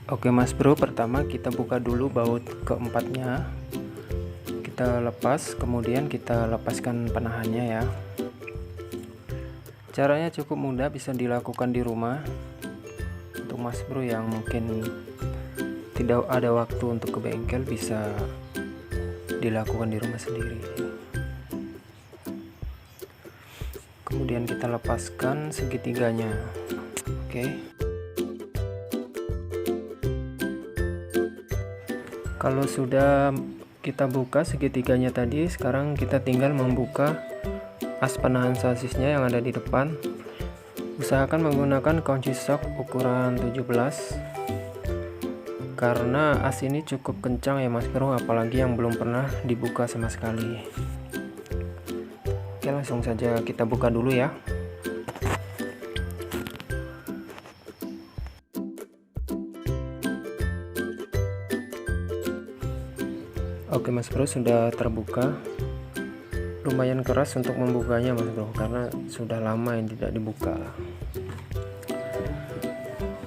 Oke Mas Bro, pertama kita buka dulu baut keempatnya, kita lepas, kemudian kita lepaskan penahannya ya. Caranya cukup mudah, bisa dilakukan di rumah. Untuk Mas Bro yang mungkin tidak ada waktu untuk ke bengkel, bisa dilakukan di rumah sendiri. Kemudian kita lepaskan segitiganya. Oke. Kalau sudah kita buka segitiganya tadi, sekarang kita tinggal membuka as penahan sasisnya yang ada di depan. Usahakan menggunakan kunci sok ukuran 17 karena as ini cukup kencang ya Mas Bro, apalagi yang belum pernah dibuka sama sekali. Oke, langsung saja kita buka dulu ya. Oke Mas Bro, sudah terbuka. Lumayan keras untuk membukanya Mas Bro, karena sudah lama yang tidak dibuka.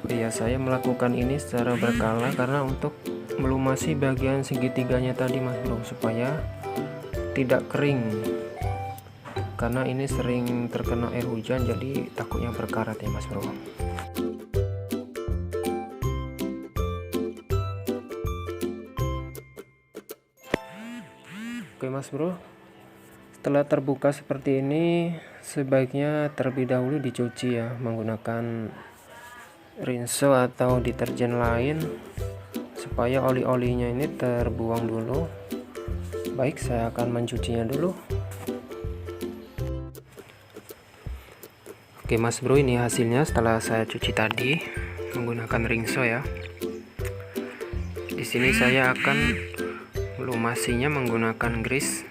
Ya, saya melakukan ini secara berkala karena untuk melumasi bagian segitiganya tadi Mas Bro, supaya tidak kering. Karena ini sering terkena air hujan, jadi takutnya berkarat ya Mas Bro. Oke Mas Bro, setelah terbuka seperti ini, sebaiknya terlebih dahulu dicuci ya, menggunakan rinso atau deterjen lain, supaya oli-olinya ini terbuang dulu. Baik, saya akan mencucinya dulu. Oke Mas Bro, ini hasilnya setelah saya cuci tadi menggunakan rinso ya. Di sini saya akan melumasinya menggunakan grease.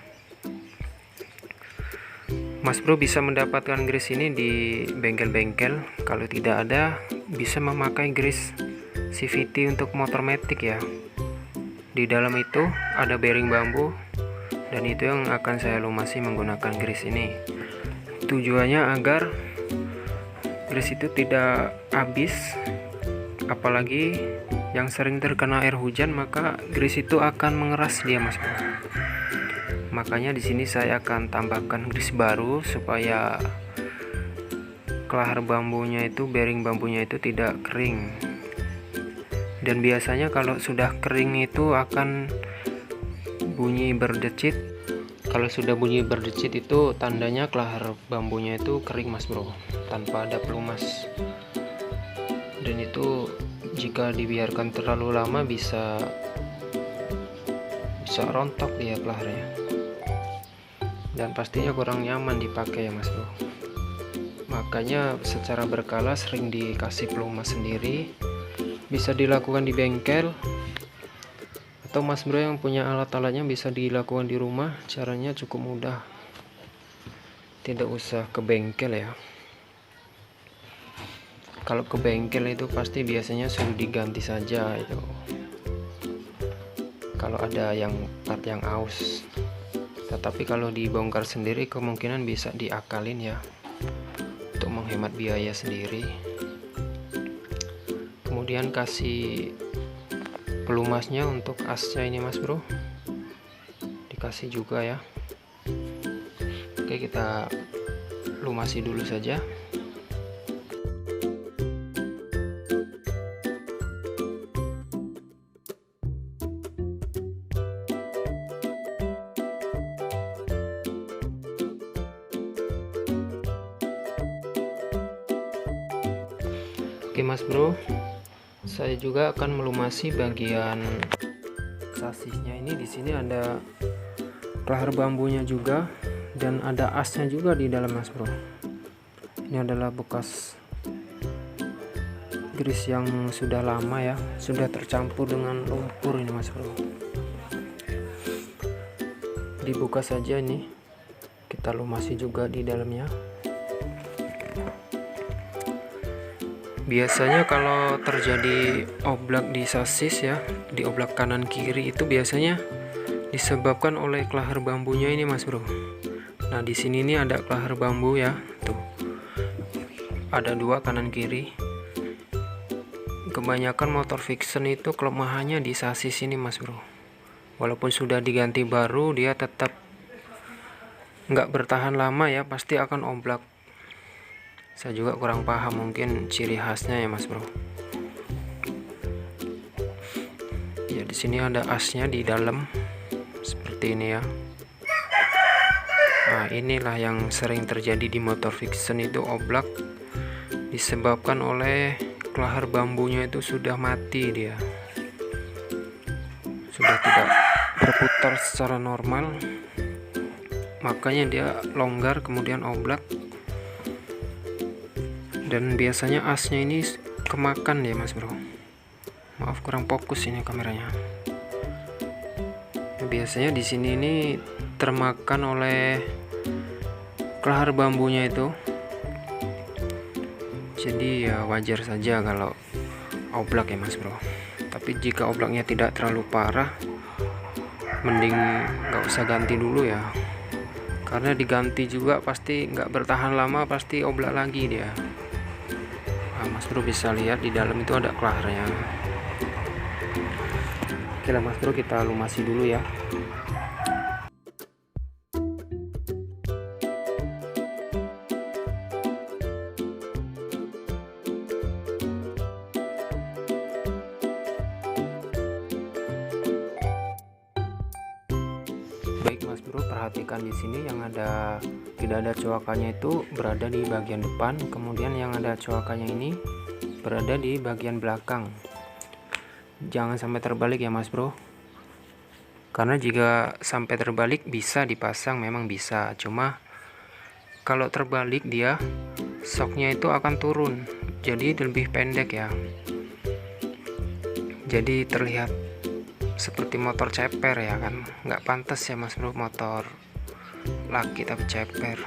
Mas Bro bisa mendapatkan grease ini di bengkel-bengkel. Kalau tidak ada, bisa memakai grease CVT untuk motor matic ya. Di dalam itu ada bearing bambu, dan itu yang akan saya lumasi menggunakan grease ini. Tujuannya agar grease itu tidak habis, apalagi yang sering terkena air hujan, maka grease itu akan mengeras dia Mas Bro. Makanya di sini saya akan tambahkan grease baru supaya kelahar bambunya itu, bearing bambunya itu tidak kering. Dan biasanya kalau sudah kering itu akan bunyi berdecit. Kalau sudah bunyi berdecit itu tandanya kelahar bambunya itu kering Mas Bro, tanpa ada pelumas. Dan itu jika dibiarkan terlalu lama bisa rontok dia kelaharnya, dan pastinya kurang nyaman dipakai ya Mas Bro. Makanya secara berkala sering dikasih pelumas sendiri. Bisa dilakukan di bengkel, atau Mas Bro yang punya alat-alatnya bisa dilakukan di rumah. Caranya cukup mudah, tidak usah ke bengkel ya. Kalau ke bengkel itu pasti biasanya sudah diganti saja itu, kalau ada yang part yang aus. Tetapi kalau dibongkar sendiri kemungkinan bisa diakalin ya, untuk menghemat biaya sendiri. Kemudian kasih pelumasnya untuk asnya ini Mas Bro, dikasih juga ya. Oke, kita lumasi dulu saja. Oke Mas Bro, saya juga akan melumasi bagian sasisnya ini. Di sini ada kelahar bambunya juga, dan ada asnya juga di dalam Mas Bro. Ini adalah bekas grease yang sudah lama ya, sudah tercampur dengan lumpur ini Mas Bro. Dibuka saja ini, kita lumasi juga di dalamnya. Biasanya kalau terjadi oblak di sasis ya, di oblak kanan kiri, itu biasanya disebabkan oleh kelahar bambunya ini Mas Bro. Nah, di sini nih ada kelahar bambu ya, tuh ada dua kanan kiri. kebanyakan motor Vixen itu kelemahannya di sasis ini mas bro. Walaupun sudah diganti baru, dia tetap nggak bertahan lama ya, pasti akan oblak. Saya juga kurang paham, mungkin ciri khasnya ya mas bro. Ya di sini ada asnya di dalam seperti ini ya. Nah inilah yang sering terjadi di motor Vixen itu, oblak disebabkan oleh kelahar bambunya itu sudah mati, dia sudah tidak berputar secara normal, makanya dia longgar kemudian oblak. Dan biasanya asnya ini kemakan ya mas bro. Maaf kurang fokus ini kameranya. Nah, biasanya di sini ini termakan oleh kelahar bambunya itu. Jadi ya wajar saja kalau oblak ya mas bro. Tapi jika oblaknya tidak terlalu parah, mending nggak usah ganti dulu ya, karena diganti juga pasti nggak bertahan lama, pasti oblak lagi dia. Nah, mas bro bisa lihat di dalam itu ada kelaharnya. Oke lah mas bro, kita lumasi dulu ya. Baik mas bro, perhatikan di sini yang ada tidak ada coakannya itu berada di bagian depan, kemudian yang ada coakannya ini berada di bagian belakang. Jangan sampai terbalik ya mas bro, karena jika sampai terbalik bisa dipasang, memang bisa, cuma kalau terbalik dia shocknya itu akan turun, jadi lebih pendek ya, jadi terlihat seperti motor ceper ya kan, nggak pantas ya mas bro, motor laki tapi ceper.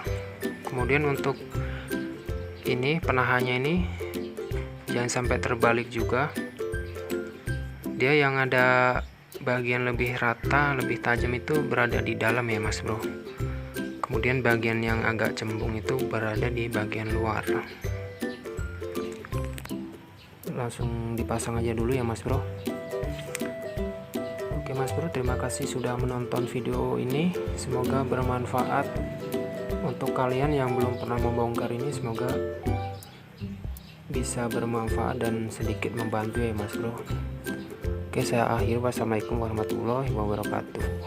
Kemudian untuk ini penahannya ini jangan sampai terbalik juga, dia yang ada bagian lebih rata lebih tajam itu berada di dalam ya mas bro, kemudian bagian yang agak cembung itu berada di bagian luar. Langsung dipasang aja dulu ya mas bro. Oke mas bro, terima kasih sudah menonton video ini, semoga bermanfaat untuk kalian yang belum pernah membongkar ini. Semoga bisa bermanfaat dan sedikit membantu ya mas bro. Oke, saya akhir. Wassalamualaikum warahmatullahi wabarakatuh.